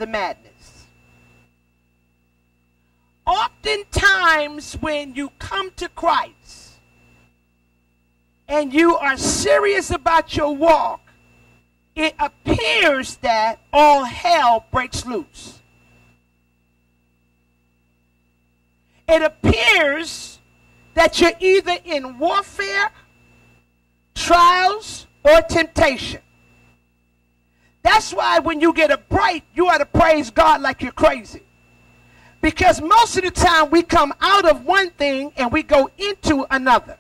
the madness. Oftentimes when you come to Christ and you are serious about your walk, it appears that all hell breaks loose. It appears that you're either in warfare, trials, or temptation. That's why when you get a break, you ought to praise God like you're crazy. Because most of the time we come out of one thing and we go into another.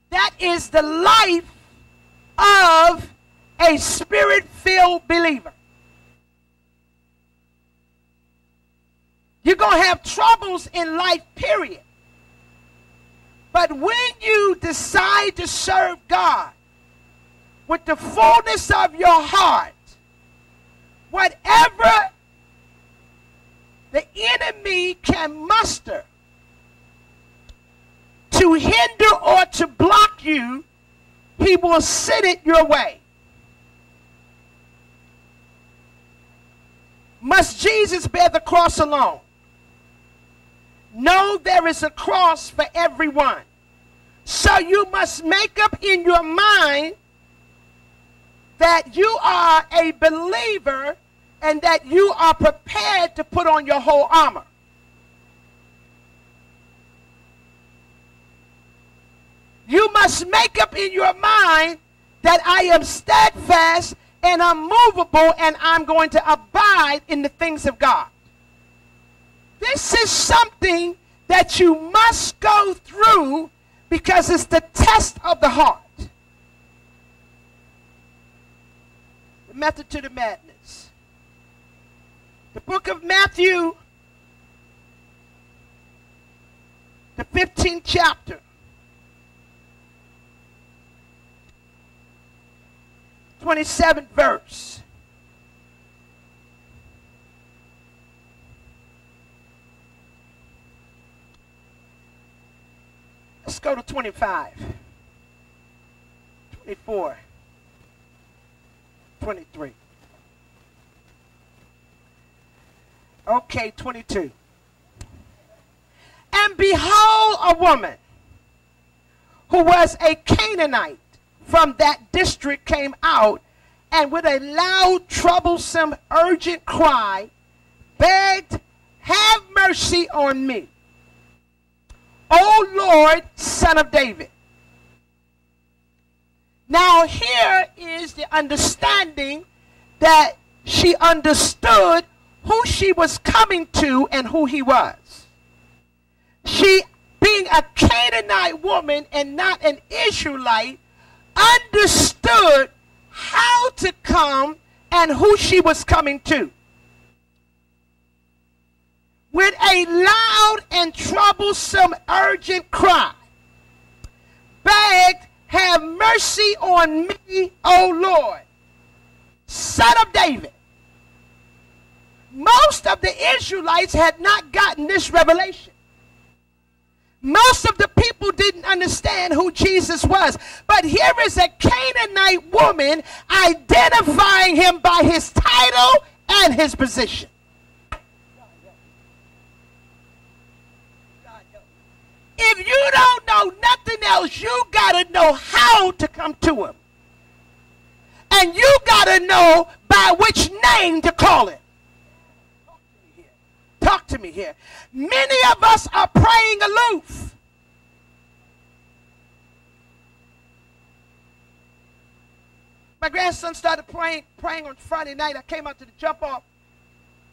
That is the life of a spirit-filled believer. You're going to have troubles in life, period. But when you decide to serve God with the fullness of your heart, whatever the enemy can muster to hinder or to block you, he will send it your way. Must Jesus bear the cross alone? No, there is a cross for everyone. So you must make up in your mind that you are a believer and that you are prepared to put on your whole armor. You must make up in your mind that I am steadfast and unmovable and I'm going to abide in the things of God. This is something that you must go through because it's the test of the heart. The method to the madness. The book of Matthew, the 15th chapter, 27th verse. Let's go to 25, 24, 23. Okay, 22. And behold, a woman who was a Canaanite from that district came out and with a loud, troublesome, urgent cry, begged, "Have mercy on me, O Lord, Son of David." Now here is the understanding that she understood who she was coming to and who he was. She, being a Canaanite woman and not an Israelite, understood how to come and who she was coming to. With a loud and troublesome urgent cry, begged, "Have mercy on me, O Lord, Son of David." Most of the Israelites had not gotten this revelation. Most of the people didn't understand who Jesus was. But here is a Canaanite woman identifying him by his title and his position. If you don't know nothing else, you got to know how to come to him. And you got to know by which name to call him. Talk to me here. Many of us are praying aloof. My grandson started praying on Friday night. I came out to the jump off,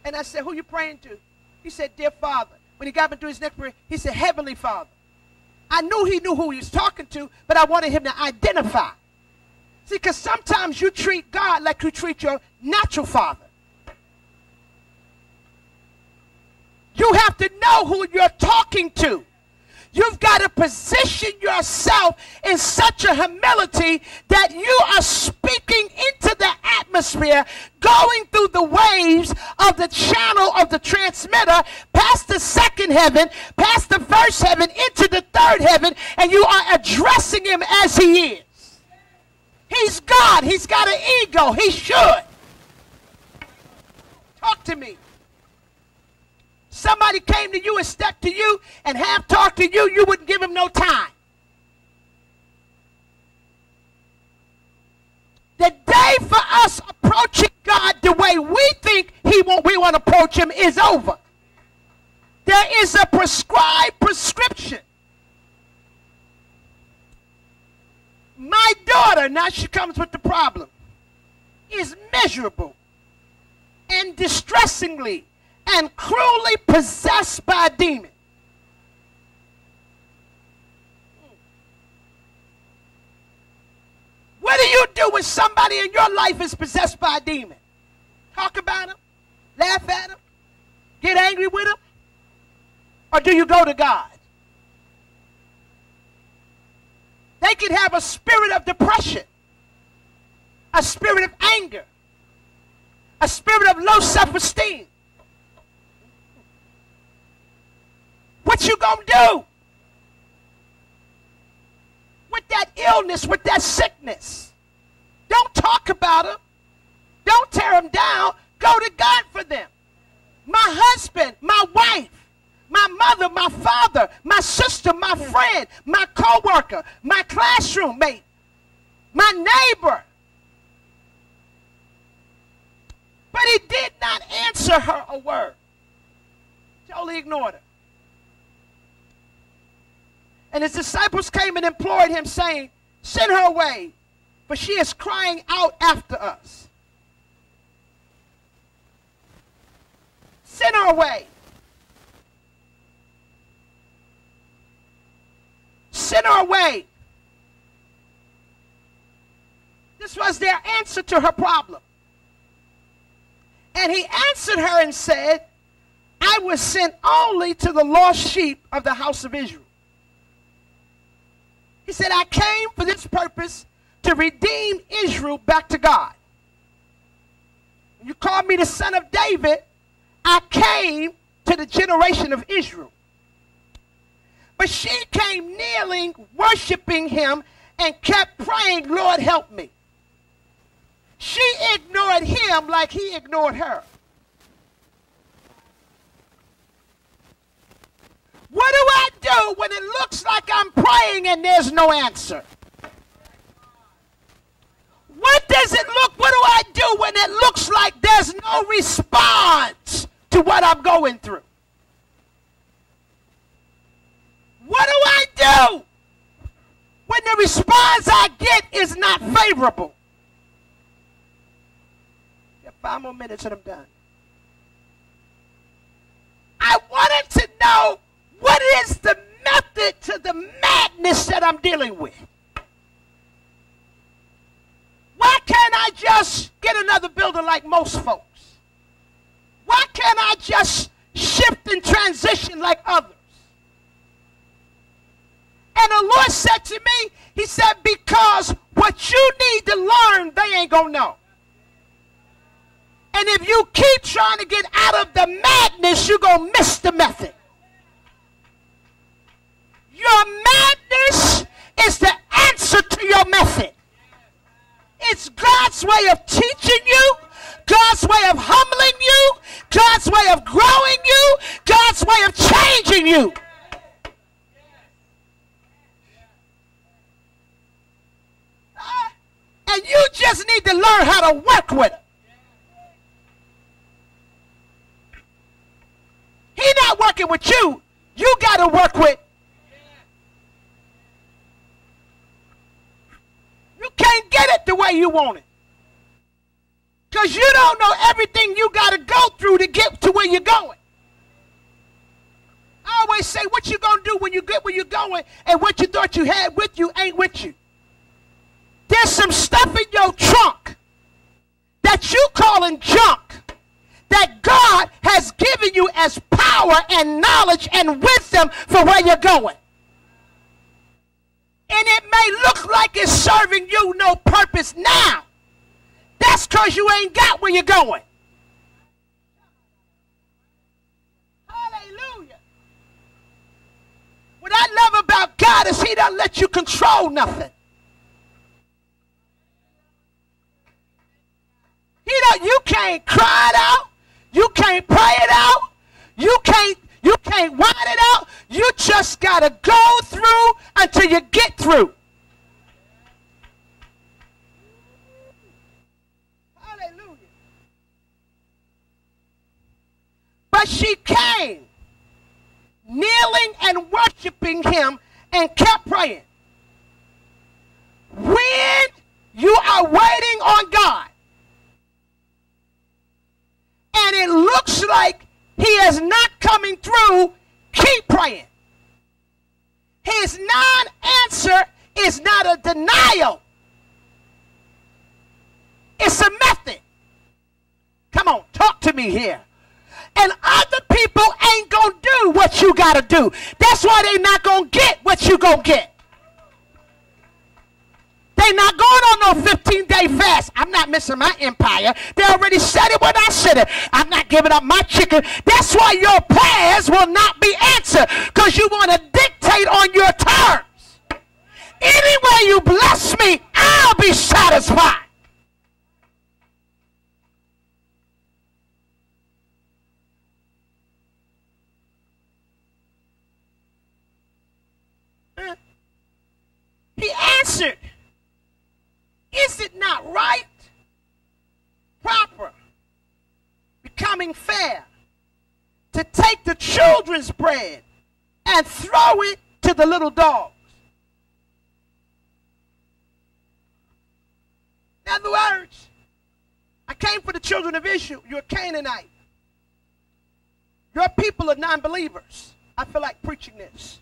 and I said, "Who you praying to?" He said, "Dear Father." When he got me to his next prayer, he said, "Heavenly Father." I knew he knew who he was talking to, but I wanted him to identify. See, because sometimes you treat God like you treat your natural father. You have to know who you're talking to. You've got to position yourself in such a humility that you are speaking into the atmosphere, going through the waves of the channel of the transmitter, past the second heaven, past the first heaven, into the third heaven, and you are addressing him as he is. He's God. He's got an ego. He should. Talk to me. Somebody came to you and stepped to you and half talked to you, you wouldn't give him no time. The day for us approaching God the way we think we want to approach him is over. There is a prescribed prescription. My daughter, now she comes with the problem, is miserable and distressingly and cruelly possessed by a demon. What do you do when somebody in your life is possessed by a demon? Talk about him? Laugh at him? Get angry with him? Or do you go to God? They can have a spirit of depression, a spirit of anger, a spirit of low self-esteem. What you gonna do with that illness, with that sickness? Don't talk about them. Don't tear them down. Go to God for them. My husband, my wife, my mother, my father, my sister, my friend, my co-worker, my classroom mate, my neighbor. But he did not answer her a word. Totally ignored her. And his disciples came and implored him, saying, send her away, for she is crying out after us. Send her away. Send her away. This was their answer to her problem. And he answered her and said, I was sent only to the lost sheep of the house of Israel. He said, I came for this purpose, to redeem Israel back to God. When you called me the son of David, I came to the generation of Israel. But she came kneeling, worshiping him, and kept praying, Lord, help me. She ignored him like he ignored her. What do I do when it looks like I'm praying and there's no answer? What does it look, what do I do when it looks like there's no response to what I'm going through? What do I do when the response I get is not favorable? Got 5 more minutes and I'm done. I wanted to know, what is the method to the madness that I'm dealing with? Why can't I just get another building like most folks? Why can't I just shift and transition like others? And the Lord said to me, he said, because what you need to learn, they ain't going to know. And if you keep trying to get out of the madness, you're going to miss the method. Your madness is the answer to your method. It's God's way of teaching you, God's way of humbling you, God's way of growing you, God's way of changing you. And you just need to learn how to work with it. He's not working with you. You got to work with. You can't get it the way you want it. Because you don't know everything you got to go through to get to where you're going. I always say, what you going to do when you get where you're going, and what you thought you had with you ain't with you. There's some stuff in your trunk that you calling junk that God has given you as power and knowledge and wisdom for where you're going. And it may look like it's serving you no purpose now. That's because you ain't got where you're going. Hallelujah. What I love about God is he doesn't let you control nothing. can't cry it out. You can't pray it out. You can't whine it out. You just got to go through until you get through. Hallelujah. But she came, kneeling and worshiping him, and kept praying. When you are waiting on God, and it looks like he is not coming through, keep praying. His non-answer is not a denial. It's a method. Come on, talk to me here. And other people ain't going to do what you got to do. That's why they not going to get what you going to get. They not going on no 15-day fast. I'm not missing my empire. They already said it when I said it. I'm not giving up my chicken. That's why your prayers will not be answered, because you want to dictate on your terms. Any way you bless me, I'll be satisfied. He answered. Is it not right, proper, becoming fair, to take the children's bread and throw it to the little dogs? In other words, I came for the children of Israel. You're a Canaanite. Your people are non-believers. I feel like preaching this.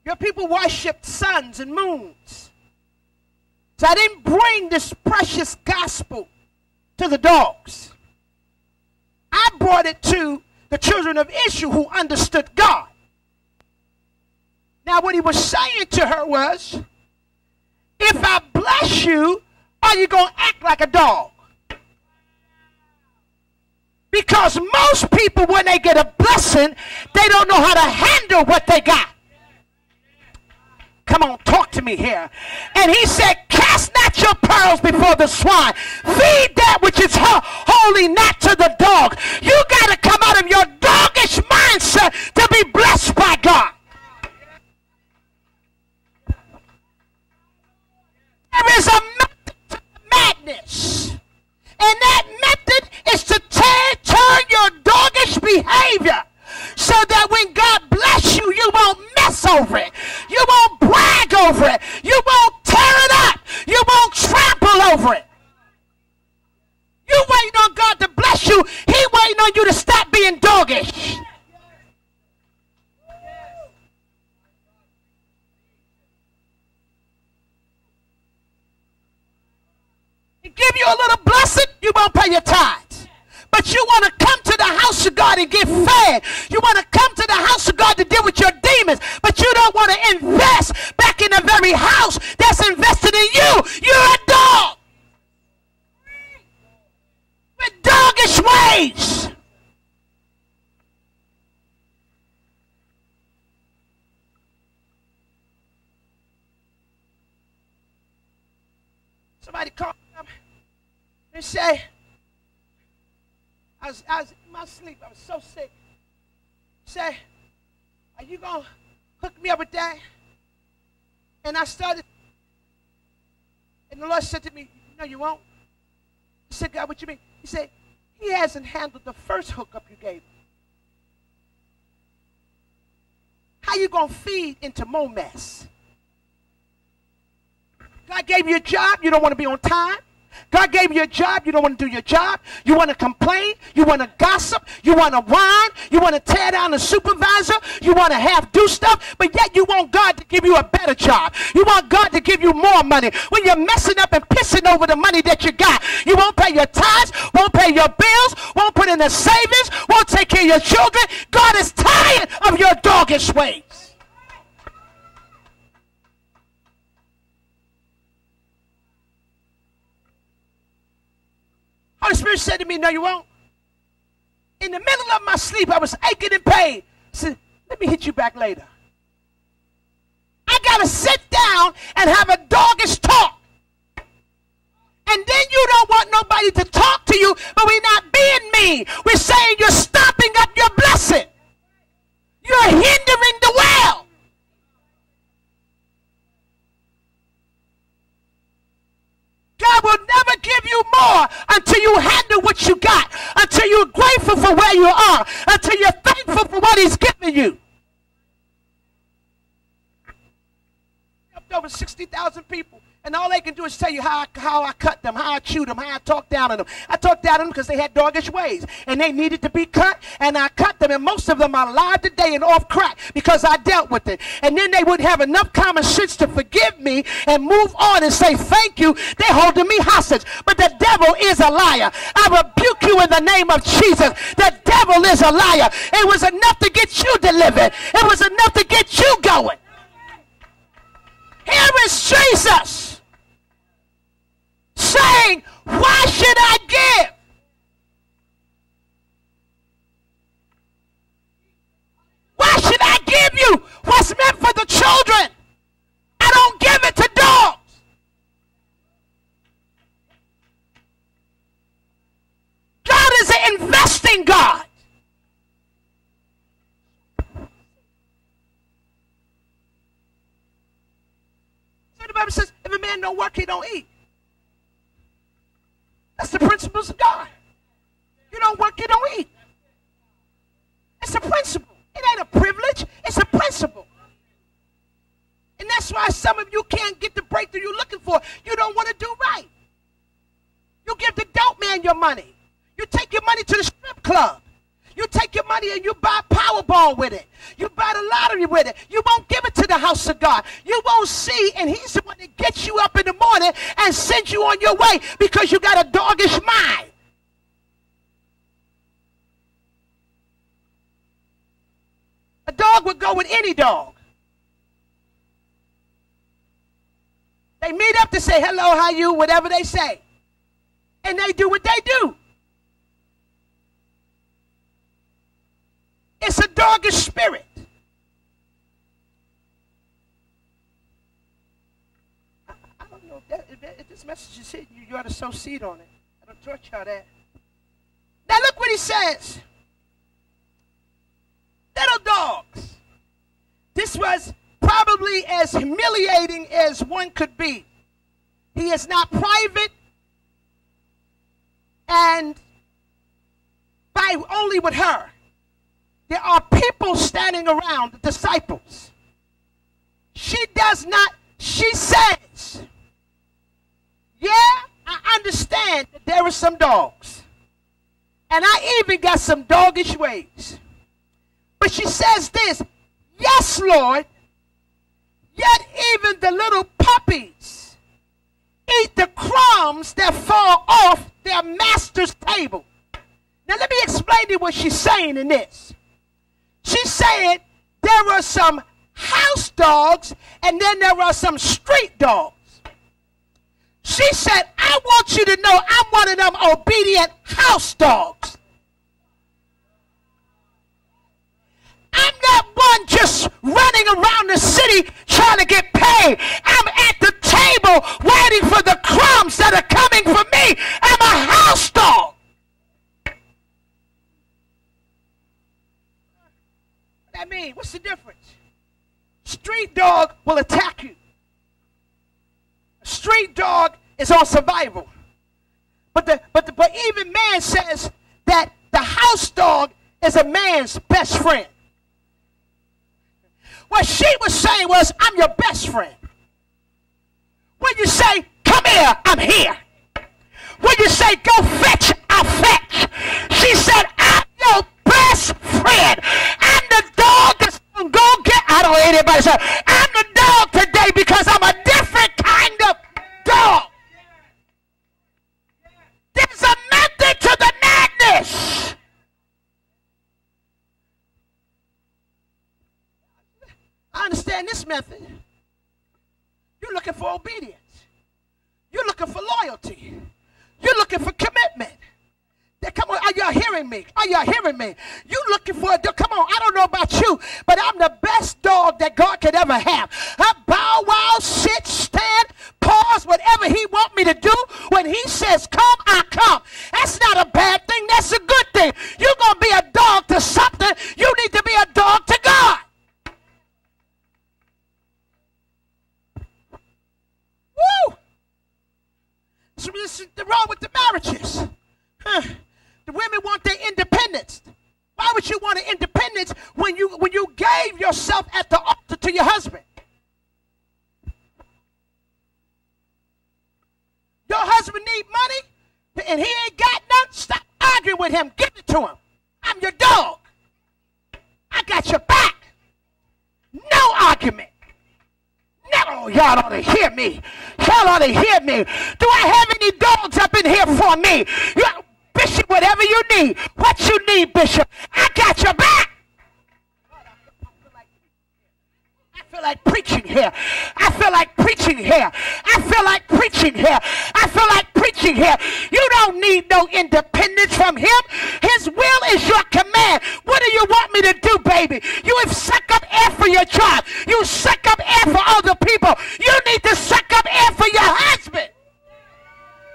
Your people worship suns and moons. So I didn't bring this precious gospel to the dogs. I brought it to the children of Israel who understood God. Now what he was saying to her was, if I bless you, are you going to act like a dog? Because most people, when they get a blessing, they don't know how to handle what they got. Come on, talk to me here. And he said, cast not your pearls before the swine. Feed that which is holy, not to the dog. You got to come out of your doggish mindset to be blessed by God. There is a method to madness. And that method is to turn your doggish behavior so that when God bless you, you won't mess over it. You won't brag over it. You won't tear it up. You won't trample over it. You waiting on God to bless you. He waiting on you to stop being doggish. He give you a little blessing, you won't pay your tithes. But you want to come to the house of God and get fed. You want to come to the house of God to deal with your demons. But you don't want to invest back in the very house that's invested in you. You're a dog. With doggish ways. Somebody called me up and say, I was in my sleep. I was so sick. Say, are you going to hook me up with that? And I started. And the Lord said to me, no, you won't. I said, God, what you mean? He said, he hasn't handled the first hookup you gave him. How you going to feed into more mess? God gave you a job. You don't want to be on time. God gave you a job. You don't want to do your job. You want to complain. You want to gossip. You want to whine. You want to tear down the supervisor. You want to do stuff. But yet you want God to give you a better job. You want God to give you more money. When you're messing up and pissing over the money that you got, you won't pay your tithes, won't pay your bills, won't put in the savings, won't take care of your children. God is tired of your doggish ways. Holy Spirit said to me, no, you won't. In the middle of my sleep, I was aching in pain. I said, let me hit you back later. I got to sit down and have a doggish talk. And then you don't want nobody to talk. until you handle what you got, until you're grateful for where you are, until you're thankful for what he's given you. Over 60,000 people, and all they can do is tell you how I cut them, how I chewed them, how I talked down on them. I talked down on them because they had doggish ways, and they needed to be cut, and I cut them, and most of them are alive today and off crack because I dealt with it. And then they wouldn't have enough common sense to forgive me and move on and say thank you. They're holding me hostage, but the devil is a liar. I rebuke you in the name of Jesus. The devil is a liar. It was enough to get you delivered. It was enough to get you going. Here is Jesus saying, why should I give? Why should I give you what's meant for the children? I don't give it to dogs. God is an investing God. The Bible says, if a man don't work, he don't eat. That's the principles of God. You don't work, you don't eat. It's a principle. It ain't a privilege. It's a principle. And that's why some of you can't get the breakthrough you're looking for. You don't want to do right. You give the dope man your money. You take your money to the strip club. You take your money and you buy Powerball with it. You buy the lottery with it. You won't give it to the house of God. You won't see, and he's the one that gets you up in the morning and sends you on your way because you got a doggish mind. A dog would go with any dog. They meet up to say hello, how you, whatever they say. And they do what they do. It's a doggish spirit. I don't know if this message is hitting you, you ought to sow seed on it. I don't torture y'all that. Now look what he says. Little dogs. This was probably as humiliating as one could be. He is not private and by only with her. There are people standing around, the disciples. She says, yeah, I understand that there are some dogs. And I even got some doggish ways. But she says this, yes, Lord, yet even the little puppies eat the crumbs that fall off their master's table. Now let me explain to you what she's saying in this. She's saying there are some house dogs and then there are some street dogs. She said, I want you to know I'm one of them obedient house dogs. I'm not one just running around the city trying to get paid. I'm at the table waiting for the crumbs that are coming for me. I'm a house dog. What mean? What's the difference? Street dog will attack you. A street dog is on survival. But even man says that the house dog is a man's best friend. What she was saying was, I'm your best friend. When you say, come here, I'm here. When you say, go fetch, I'll fetch. She said, I'm your best friend. I'm the dog that's going to go get, I don't hear anybody say, I'm the dog today because I'm a different kind of dog. There's a method to the madness. I understand this method. You're looking for obedience. You're looking for loyalty. You're looking for commitment. Come on, are y'all hearing me? Are y'all hearing me? You looking for a dog? Come on, I don't know about you, but I'm the best dog that God could ever have. I bow wow, sit, stand, pause, whatever he want me to do. When he says come, I come. That's not a bad thing. That's a good thing. You're going to be a dog to something. You need to be a dog to God. Woo! So this is the wrong with the marriages. with him, give it to him. I'm your dog. I got your back. No argument. No, y'all ought to hear me. Y'all ought to hear me. Do I have any dogs up in here for me? Bishop, whatever you need. What you need, Bishop. I got your back. I feel like preaching here. I feel like preaching here. I feel like preaching here. I feel like preaching here. You don't need no independence from him. His will is your command. What do you want me to do, baby? You have suck up air for your job. You suck up air for other people. You need to suck up air for your husband.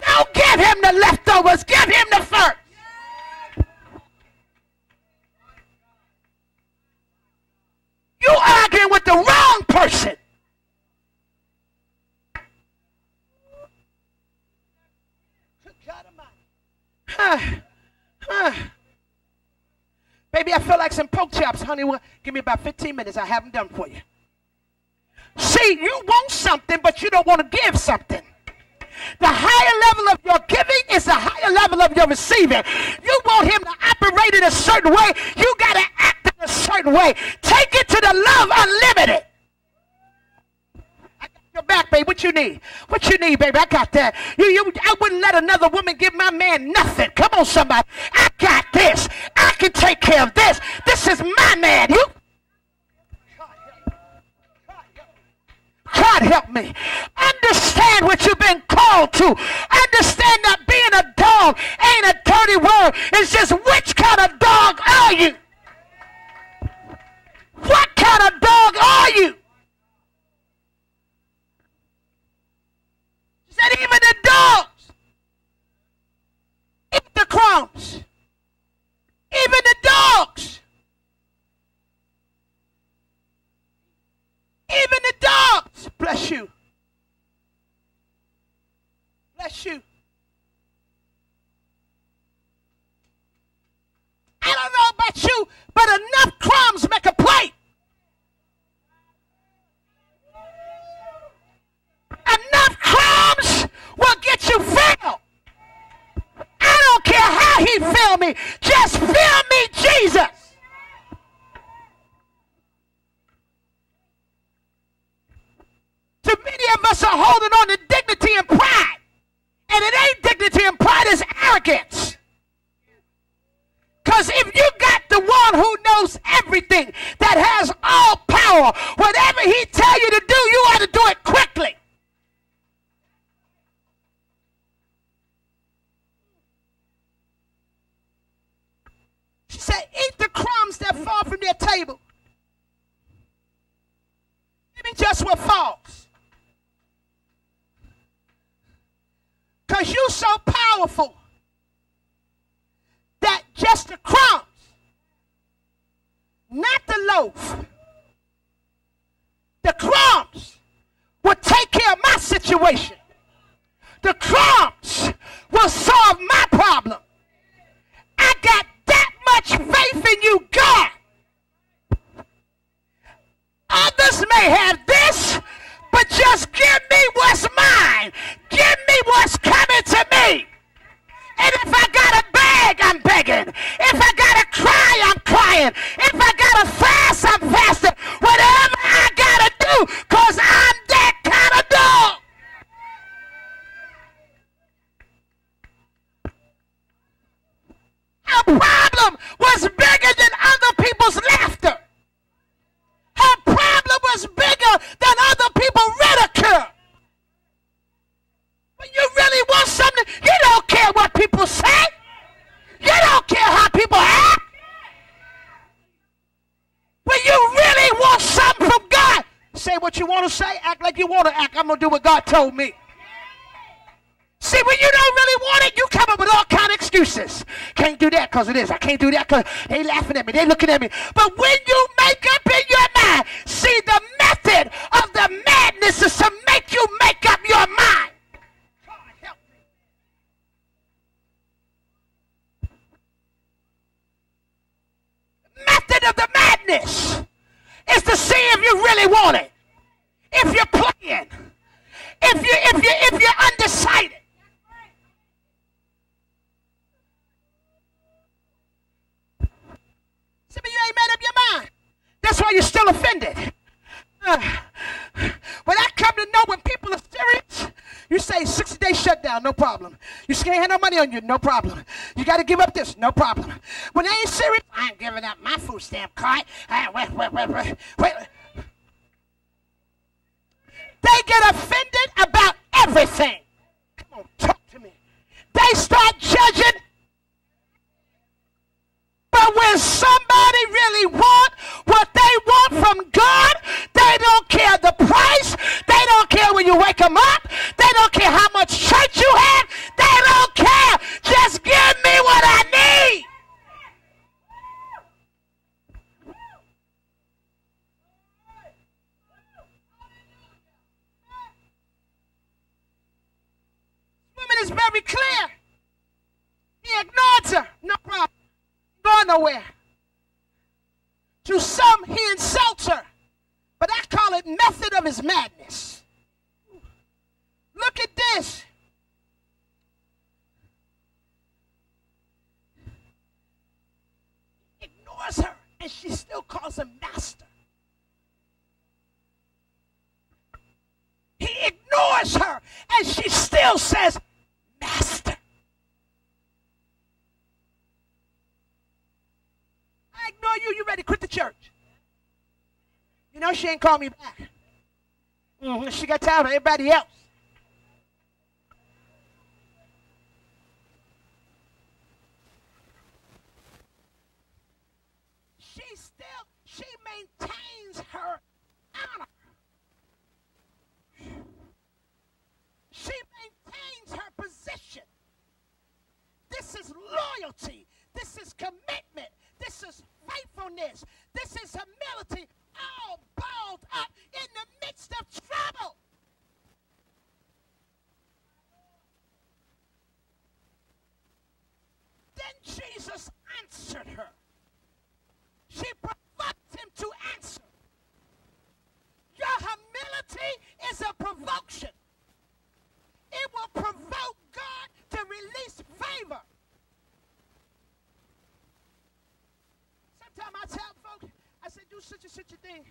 Don't give him the leftovers. Give him the first. You arguing with the wrong person. Baby, I feel like some pork chops, honey. Well, give me about 15 minutes. I have them done for you. See, you want something, but you don't want to give something. The higher level of your giving is the higher level of your receiving. You want him to operate in a certain way. You got to act in a certain way. Take it to the love unlimited. I got your back, baby. What you need? What you need, baby? I got that. I wouldn't let another woman give my man nothing. Come on, somebody. I got this. I can take care of this. This is my man. You. God help me. Understand what you've been called to. Understand that being a dog ain't a dirty word. It's just which kind of dog are you? What kind of dog are you? She said even the dogs eat the crumbs. Even the dogs. Even the dogs. Bless you. Bless you. I don't know about you, but enough crumbs make a plate. Enough crumbs will get you filled. I don't care how he filled me. Just fill me, Jesus. Too many of us are holding on to dignity and pride. And it ain't dignity and pride, it's arrogance. Because if you got the one who knows everything, that has all power, whatever he tell you to do, you ought to do it quickly. She said, eat the crumbs that fall from their table. Give me just what falls. Because you're so powerful that just the crumbs, not the loaf, the crumbs will take care of my situation. The crumbs will solve my problem. I got that much faith in you, God. Others may have this, but just give me what's mine. Give me what's coming to me. And if I gotta beg, I'm begging. If I gotta cry, I'm crying. If I gotta fast, I'm fasting. Whatever I gotta do, because I'm that kind of dog. Her problem was bigger than other people's laughter. Her problem was bigger than other people's ridicule. When you really want something, you don't care what people say. You don't care how people act. When you really want something from God, say what you want to say, act like you want to act. I'm going to do what God told me. See, when you don't really want it, you come up with all kind of excuses. Can't do that because of this. I can't do that because they laughing at me. They looking at me. But when you make up in your mind, see, the method of the madness is to make you make up your mind. God help me. Method of the madness is to see if you really want it. If you're playing. If you're undecided. offended. But I come to know when people are serious, you say 60-day shutdown, no problem. You can't have no money on you, no problem. You got to give up this, no problem. When they ain't serious, I ain't giving up my food stamp card. Wait. They get offended about everything. Come on, talk to me. They start judging. But when somebody really want what they want from God, they don't care the price. They don't care when you wake them up. They don't care how much church you have. They don't care. Just give me what I need. Woman is very clear. He ignores her. No problem. Going nowhere. To some, he insults her. But I call it method of his madness. Look at this. Ignores her, and she still calls him master. He ignores her, and she still says, master. I ignore you, you ready to quit the church. You know she ain't called me back. She got time for everybody else. She maintains her honor. She maintains her position. This is loyalty. This is commitment. This is faithfulness. This is humility, all balled up in the midst of trouble. Then Jesus answered her. She provoked him to answer. Your humility is a provocation. It will provoke God to release favor. Sometimes I tell folks, I say, do such and such a thing.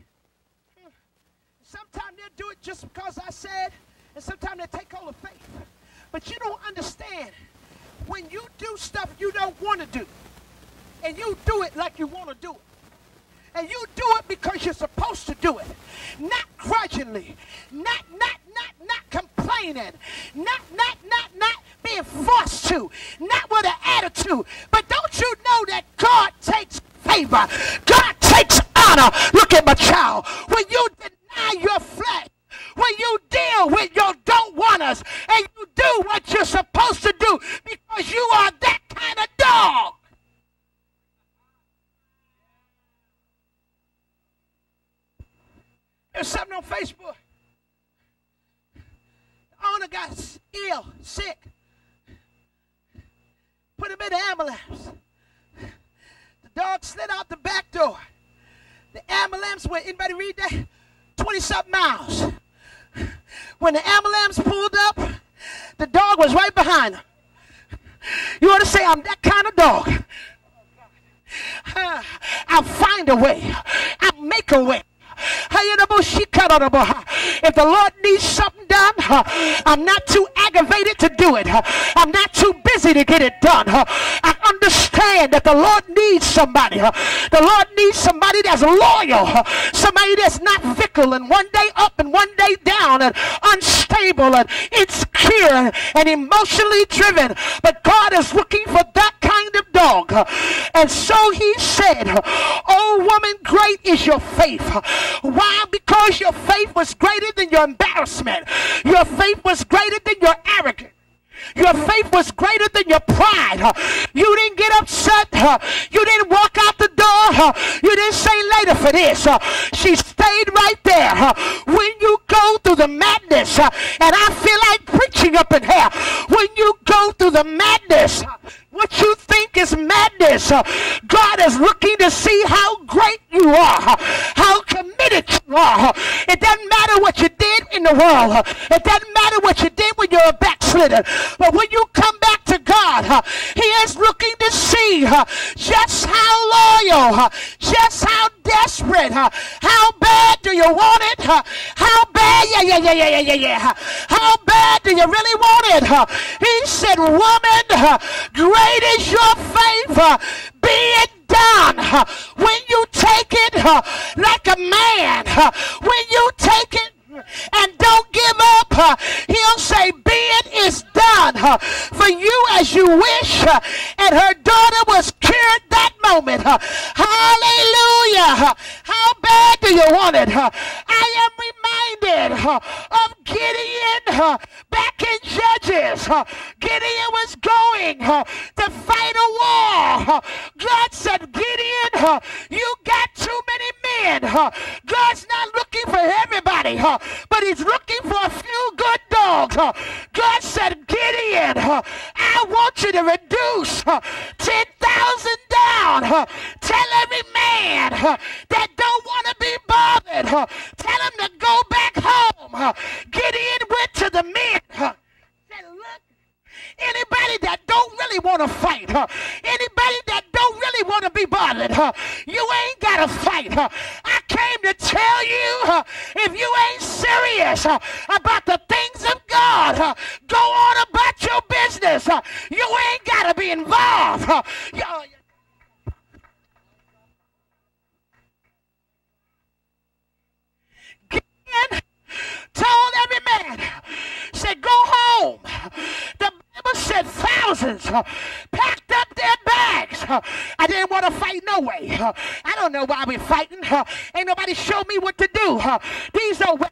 Sometimes they'll do it just because I said, and sometimes they take hold of faith. But you don't understand. When you do stuff you don't want to do, and you do it like you want to do it, and you do it because you're supposed to do it, not grudgingly, not complaining, not being forced to, not with an attitude. But don't you know that God takes favor? God takes honor. Look at my child. When you deny your flesh, when you deal with your don't wanters, and you do what you're supposed to do because you are that kind of dog. There's something on Facebook. The owner got ill, sick. Put him in the ambulance. The dog slid out the back door. The ambulance went, anybody read that? 20-something miles. When the ambulance pulled up, the dog was right behind him. You ought to say, I'm that kind of dog. I'll find a way. I'll make a way. If the Lord needs something done, I'm not too aggravated to do it. I'm not too busy to get it done. I understand that the Lord needs somebody. The Lord needs somebody that's loyal, somebody that's not fickle and one day up and one day down and unstable and insecure and emotionally driven. But God is looking for that kind of dog. And so he said, oh woman, great is your faith. Why? Because your faith was greater than your embarrassment. Your faith was greater than your arrogance. Your faith was greater than your pride. You didn't get upset. You didn't walk out the door. You didn't say later for this. She stayed right there. When you go through the madness, and I feel like preaching up in here, when you go through the madness, what you think is madness, God is looking to see how great you are, how committed you are. It doesn't matter what you did in the world. It doesn't matter what you did when you were backslidden. But when you come back to God, God, he is looking to see just how loyal, just how desperate, how bad do you want it? How bad, yeah. How bad do you really want it? He said, woman, great is your faith, be it done. When you take it like a man, when you take it and don't give up, he'll say, be it is done for you as you wish. And her daughter was cured that moment. Hallelujah. How bad do you want it? I am reminded of Gideon back in Judges. Gideon was going to fight a war. God said, Gideon, you got too many men. God's not looking for everybody, but he's looking for a few good dogs. God said, Gideon, I want you to reduce 10,000 down. Tell every man that don't want to be bothered, tell him to go back home. Gideon went to the men. Said, look, anybody that don't really want to fight, anybody that don't really want to be bothered, you ain't got to fight. I came to tell you, if you ain't serious about the things of God, go on about your business. You ain't got to be involved. Gideon told every man, said, go home. The Bible said thousands packed up their bags. I didn't want to fight no way. I don't know why we're fighting. Ain't nobody show me what to do. These don't work.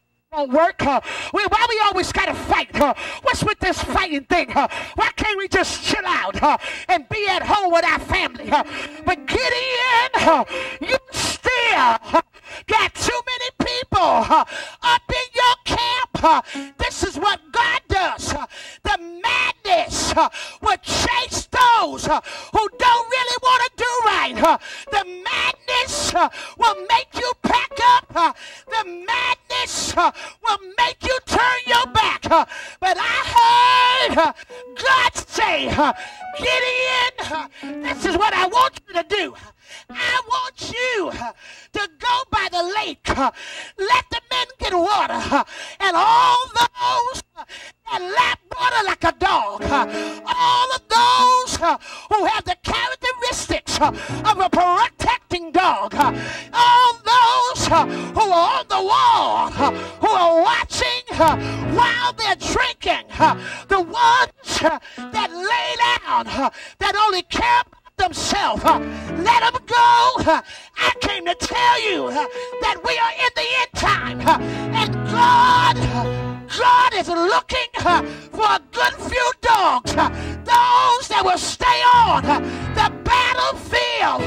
Why we always gotta fight? What's with this fighting thing? Why can't we just chill out and be at home with our family? But Gideon, you still got too many people up in your camp. This is what God does. The madness will chase those who don't really want to do right. The madness will make you pack up. The madness will make you turn your back. But I heard God say, Gideon, this is what I want you to do. I want you to go by the lake. Let the men get water. And all those that lap water like a dog, all of those who have the characteristics of a protecting dog, all those who are on the wall, who are watching while they're drinking, the ones that lay down, that only care about themselves, let them go. I came to tell you that we are in the end time, and God is looking for a good few dogs, those that will stay on the battlefield,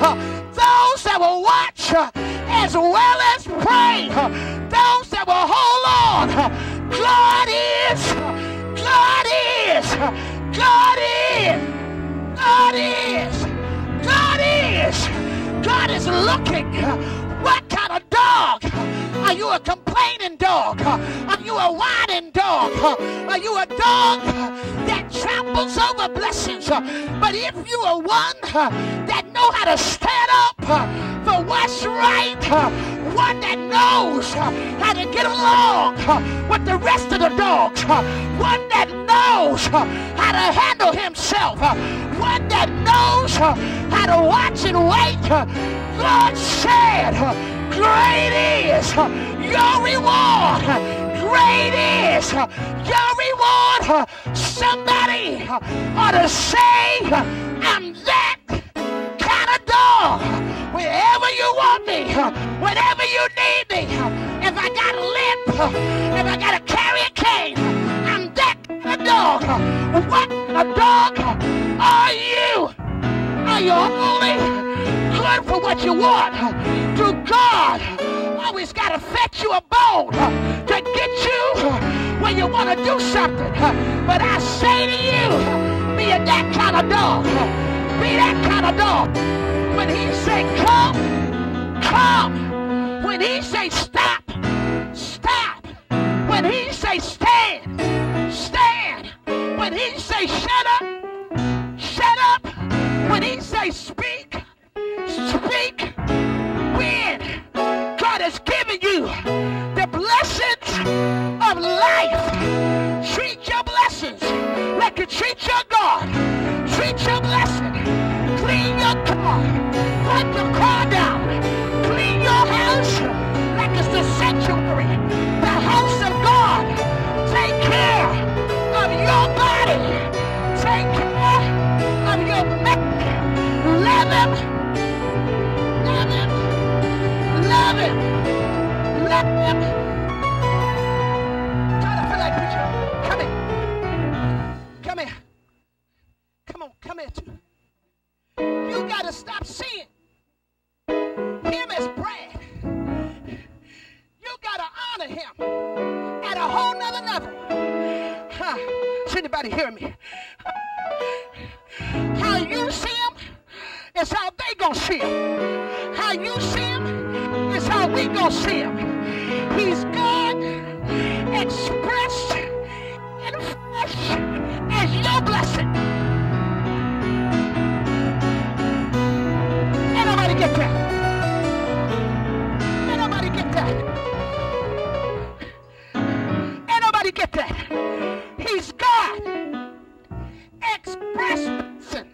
those that will watch as well as pray, those that will hold on. God is looking. What kind of dog? Are you a complaining dog? Are you a whining dog? Are you a dog that tramples over blessings? But if you are one that know how to stand up for what's right, one that knows how to get along with the rest of the dogs, one that knows how to handle himself, one that knows how to watch and wait, God said, great is your reward. Great is your reward. Somebody ought to say, I'm that kind of dog. Wherever you want me, whenever you need me, if I got a limp, if I got to carry a cane, I'm that kind of dog. What kind of dog are you? Are you only good for what you want? To God always got to fetch you a bone to get you when you want to do something. But I say to you, be that kind of dog. Be that kind of dog. When he say come, come. When he say stop, stop. When he say stand, stand. When he say shut up, Say, speak. Speak when God has given you the blessings of life. Treat your blessings like you treat your God. Treat your blessing. Clean your car. Wipe your car down. Clean your house like it's the sanctuary, the house of God. Take care of your body. Take care of your body. Love him. Love him. Love him. Love him. Try to feel like preacher. Come here. Come here. Come on. Come here too. You got to stop seeing him as Brad. You got to honor him at a whole nother level. Huh? Is anybody hearing me? How you see him is how they gonna see him. How you see him is how we gonna see him. He's God expressed in flesh as your blessing. Ain't nobody get that. Ain't nobody get that. Ain't nobody get that. He's God expressed blessing.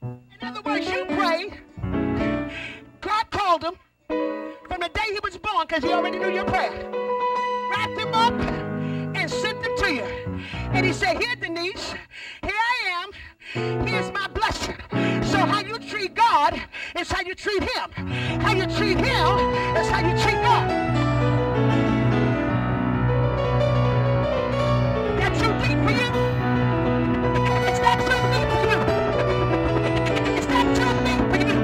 In other words, you prayed. God called him from the day he was born because he already knew your prayer. Wrapped him up and sent him to you. And he said, here, Denise, here I am. Here's my blessing. So how you treat God is how you treat him. How you treat him is how you treat God. That's too deep for you. It's not too deep for you. It's not too deep for you.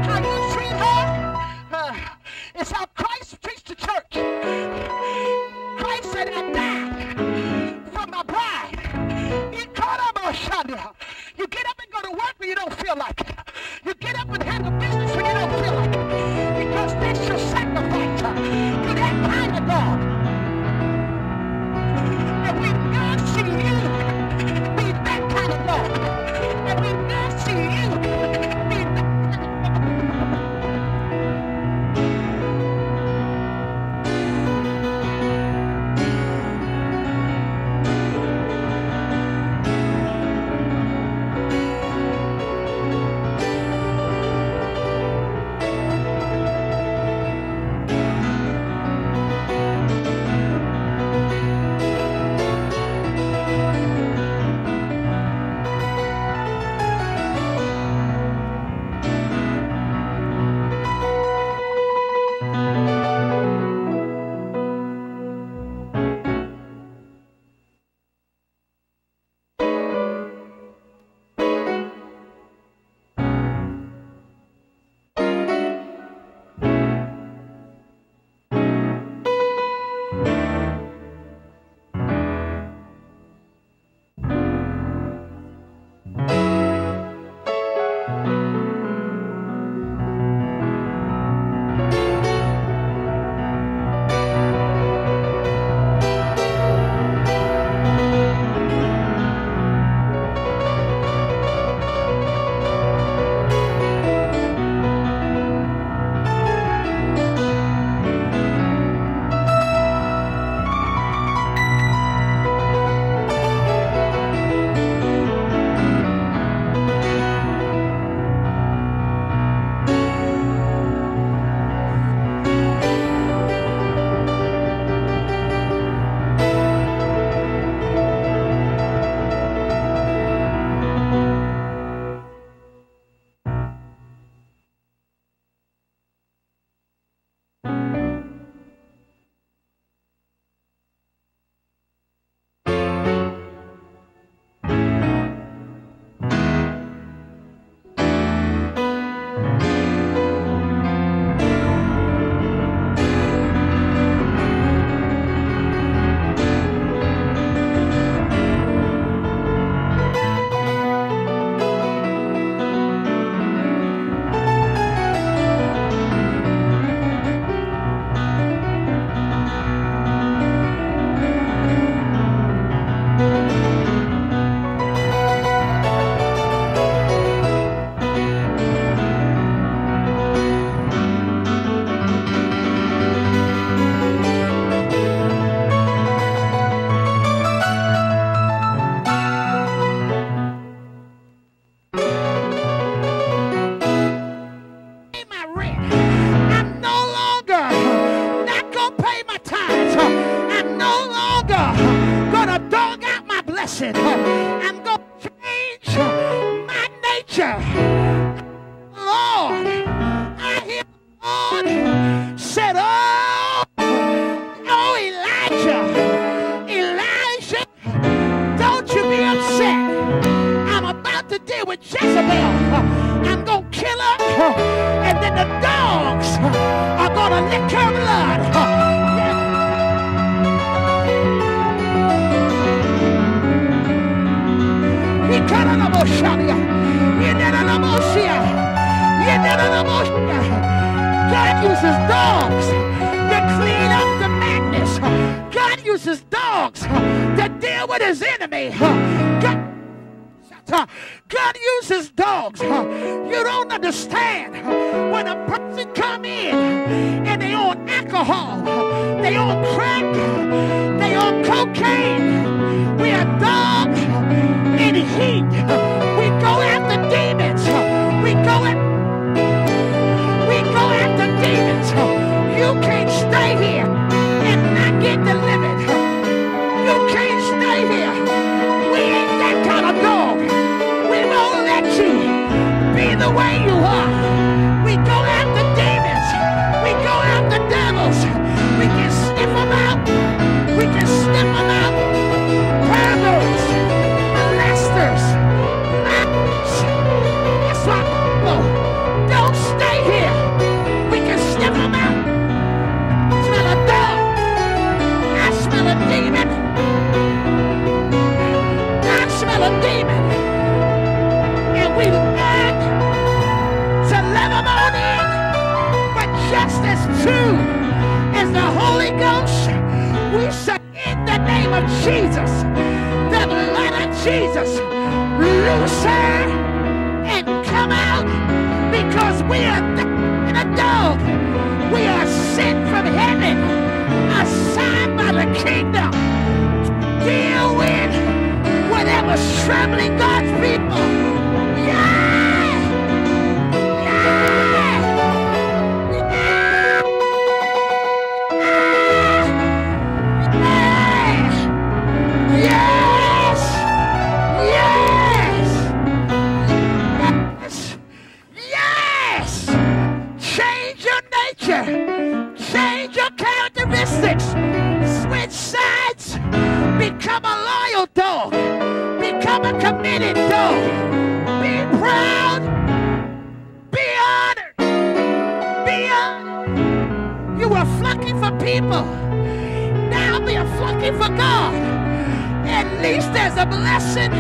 How you treat her is how Christ treats the church. Christ said, I died for my bride. You get up and go to work when you don't feel like it. You get up and handle business when you don't feel like it. Because that's your sacrifice to that kind of God. And when God sees you, be that kind of God. And when God sees you, be that kind of God. Lord, I hear the Lord said, oh, Elijah, don't you be upset. I'm about to deal with Jezebel. I'm going to kill her, and then the dogs are going to lick her blood. God uses dogs to clean up the madness. God uses dogs to deal with his enemy. God uses dogs. You don't understand. When a person come in and they on alcohol, they on crack, they on cocaine, we are dogs in heat. We go after demons. We go after demons. You can't stay here and not get delivered. You can't stay here. We ain't that kind of dog. We won't let you be the way you are. We go after demons. We go after devils. We can sniff them out. We can sniff them out. Perverts, molesters, liars. That's why people don't stay here. We can sniff them out. Smell a dog. I smell a demon. I smell a demon. And we learn to let them on in. But just as true as the Holy Ghost, we say in the name of Jesus, the blood of Jesus, loose her and come out, because we are in a dog. We are sent from heaven, assigned by the kingdom to deal with whatever's troubling God's people. Yeah! Yeah! Yeah! Yes! Yes! Yes! Change your nature. Change your characteristics. Switch sides. Become a loyal dog. Become a committed dog. Be proud. Be honored. Be honored. You were flunking for people. Now be a flunking for God. At least there's a blessing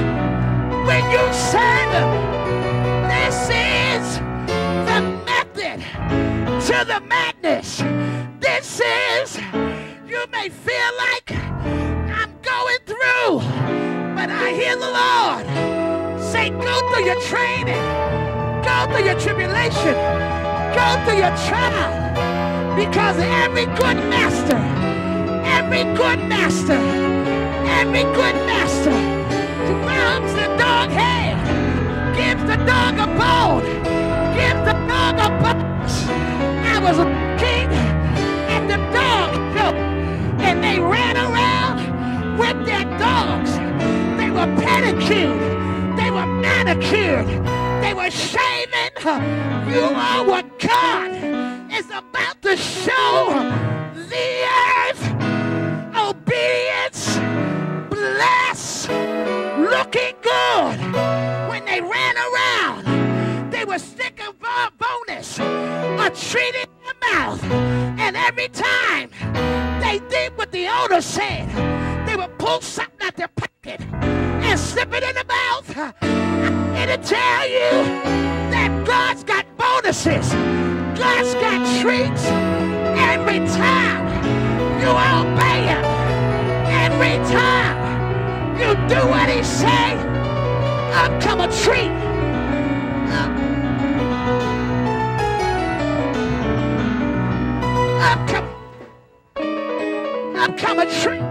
when you serve him. This is the method to the madness. This is, you may feel like I'm going through, but I hear the Lord say, go through your training, go through your tribulation, go through your trial, because every good master, every good master, every good master grabs the dog head, gives the dog a bone, gives the dog a box. I was a king at the dog show, and they ran around with their dogs. They were pedicured, they were manicured, they were shaven. You are what God is about to show the earth. Obedience, bless, looking good. When they ran around, they were sticking a bonus, a treat in their mouth, and every time they did what the owner said, they would pull something out their pocket and slip it in the mouth. I'm here to tell you that God's got bonuses. God's got treats every time you obey him. Every time you do what he say, up come a treat. Up come a treat.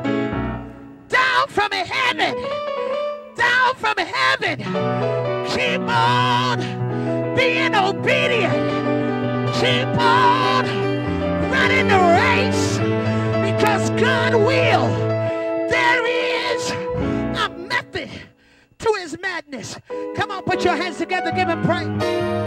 Down from heaven. Down from heaven. Keep on being obedient. Keep on running the race, because God will. There is a method to his madness. sadness. Come on, put your hands together, give him praise.